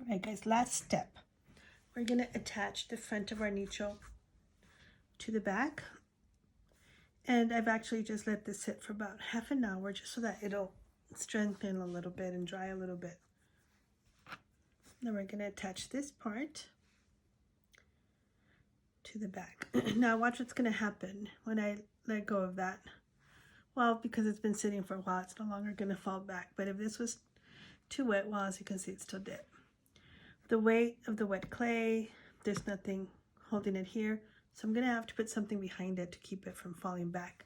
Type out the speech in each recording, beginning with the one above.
Alright guys, last step. We're going to attach the front of our nicho to the back. And I've actually just let this sit for about half an hour just so that it'll strengthen a little bit and dry a little bit. Then we're going to attach this part to the back. Now watch what's going to happen when I let go of that. Well, because it's been sitting for a while, it's no longer going to fall back. But if this was too wet, well, as you can see, it's still dead. The weight of the wet clay, there's nothing holding it here. So I'm going to have to put something behind it to keep it from falling back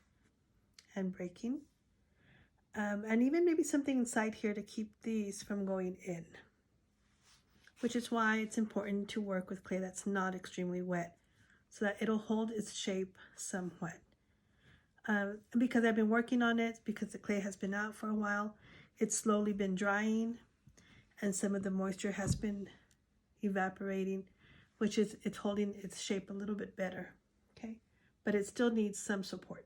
and breaking. And even maybe something inside here to keep these from going in. Which is why it's important to work with clay that's not extremely wet, so that it'll hold its shape somewhat. Because I've been working on it, because the clay has been out for a while, it's slowly been drying, and some of the moisture has been evaporating, which is it's holding its shape a little bit better, okay? But it still needs some support.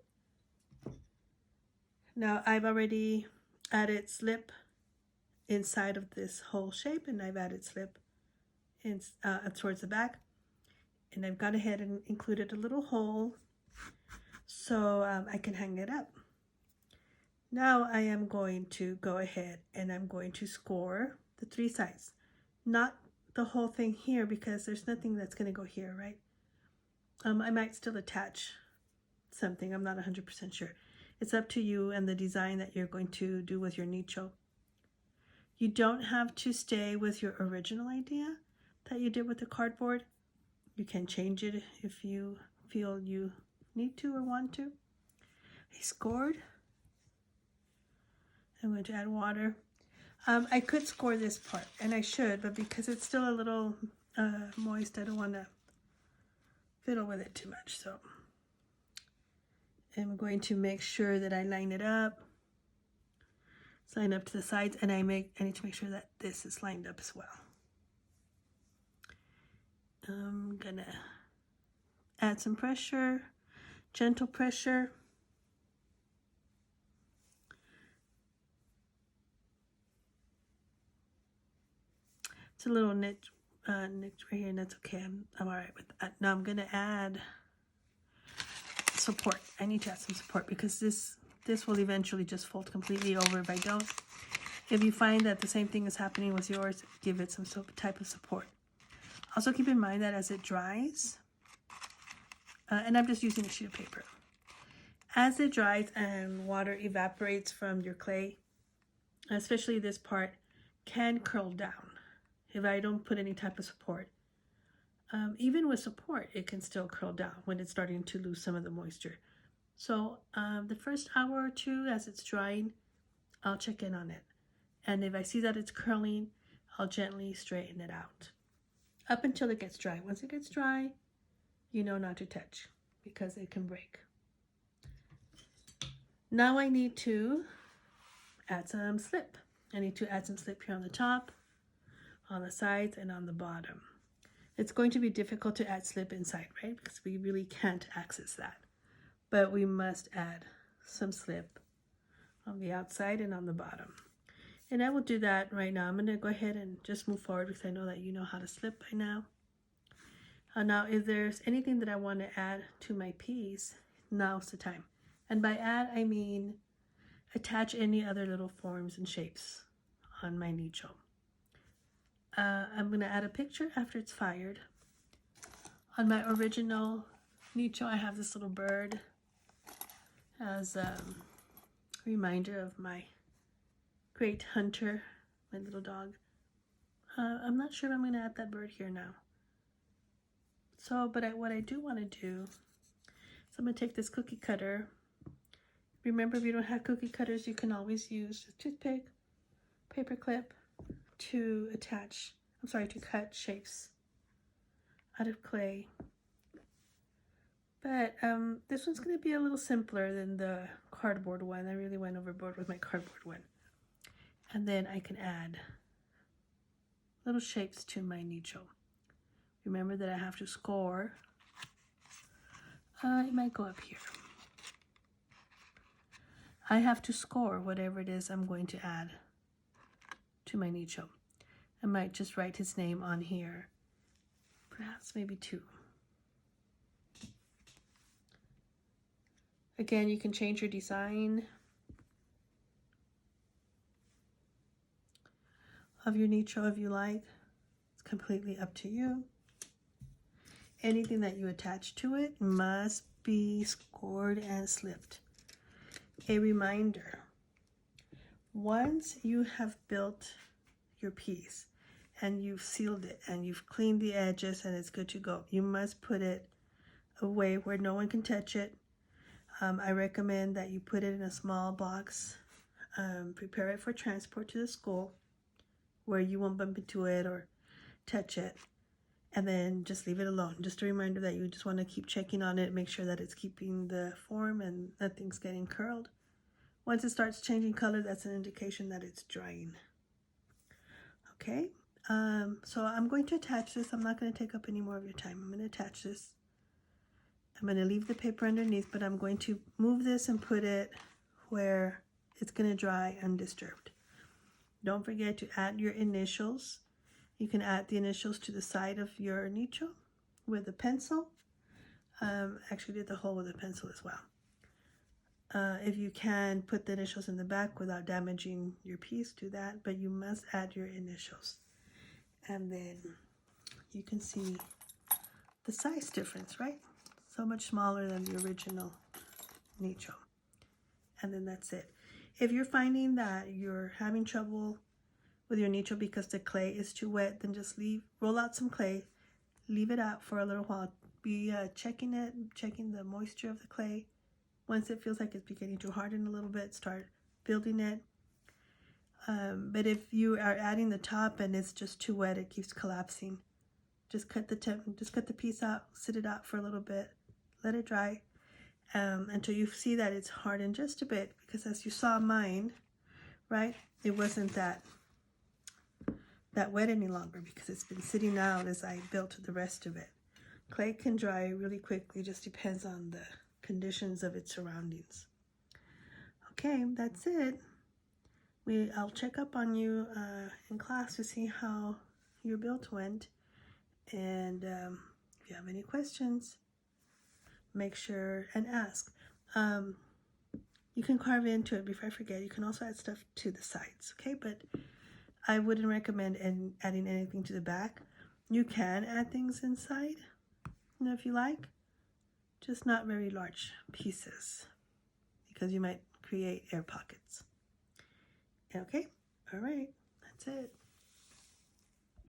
Now I've already added slip inside of this whole shape, and I've added slip in, towards the back, and I've gone ahead and included a little hole so I can hang it up. Now I am going to go ahead and I'm going to score the 3 sides, not the whole thing here because there's nothing that's going to go here, right? I might still attach something. I'm not 100% sure. It's up to you and the design that you're going to do with your nicho. You don't have to stay with your original idea that you did with the cardboard. You can change it if you feel you need to or want to. I scored. I'm going to add water. I could score this part, and I should, but because it's still a little moist, I don't want to fiddle with it too much. So I'm going to make sure that I line it up. It's lined up to the sides, and I need to make sure that this is lined up as well. I'm gonna add some pressure, gentle pressure. It's a little niche right here, and that's okay. I'm all right with that. Now I'm gonna add support. I need to add some support because this will eventually just fold completely over if I don't. If you find that the same thing is happening with yours, give it some type of support. Also keep in mind that as it dries, and I'm just using a sheet of paper, as it dries and water evaporates from your clay, especially this part, can curl down if I don't put any type of support. Even with support, it can still curl down when it's starting to lose some of the moisture. So the first hour or two as it's drying, I'll check in on it. And if I see that it's curling, I'll gently straighten it out up until it gets dry. Once it gets dry, you know not to touch because it can break. Now I need to add some slip. I need to add some slip here on the top, on the sides, and on the bottom. It's going to be difficult to add slip inside, right? Because we really can't access that. But we must add some slip on the outside and on the bottom. And I will do that right now. I'm going to go ahead and just move forward because I know that you know how to slip by now. Now, if there's anything that I want to add to my piece, now's the time. And by add, I mean attach any other little forms and shapes on my nicho. I'm going to add a picture after it's fired. On my original nicho, I have this little bird as a reminder of my great hunter, my little dog. I'm not sure if I'm going to add that bird here now. So, but what I do want to do is I'm going to take this cookie cutter. Remember, if you don't have cookie cutters, you can always use a toothpick, paper clip to cut shapes out of clay. But this one's going to be a little simpler than the cardboard one. I really went overboard with my cardboard one. And then I can add little shapes to my nicho. Remember that I have to score. It might go up here. I have to score whatever it is I'm going to add to my nicho. I might just write his name on here. Perhaps maybe 2. Again, you can change your design of your nicho if you like. It's completely up to you. Anything that you attach to it must be scored and slipped. A reminder, once you have built your piece and you've sealed it and you've cleaned the edges and it's good to go, you must put it away where no one can touch it. I recommend that you put it in a small box, prepare it for transport to the school where you won't bump into it or touch it, and then just leave it alone. Just a reminder that you just want to keep checking on it, make sure that it's keeping the form and nothing's getting curled. Once it starts changing color, that's an indication that it's drying. Okay, so I'm going to attach this. I'm not going to take up any more of your time. I'm going to attach this. I'm going to leave the paper underneath, but I'm going to move this and put it where it's going to dry undisturbed. Don't forget to add your initials. You can add the initials to the side of your nicho with a pencil. Actually did the hole with a pencil as well. If you can put the initials in the back without damaging your piece, do that, but you must add your initials. And then you can see the size difference, right? So much smaller than the original nicho. And then that's it. If you're finding that you're having trouble with your nicho because the clay is too wet, then just roll out some clay, leave it out for a little while. Be checking the moisture of the clay. Once it feels like it's beginning to harden a little bit, start building it. But if you are adding the top and it's just too wet, it keeps collapsing. Just cut the piece out, sit it out for a little bit, let it dry until you see that it's hardened just a bit. Because as you saw mine, right, it wasn't that wet any longer because it's been sitting out as I built the rest of it. Clay can dry really quickly, just depends on the conditions of its surroundings. Okay, that's it. I'll check up on you in class to see how your build went, and if you have any questions, make sure and ask. You can carve into it. Before I forget, you can also add stuff to the sides, okay? But I wouldn't recommend adding anything to the back. You can add things inside, if you like, just not very large pieces because you might create air pockets. Okay, all right, that's it.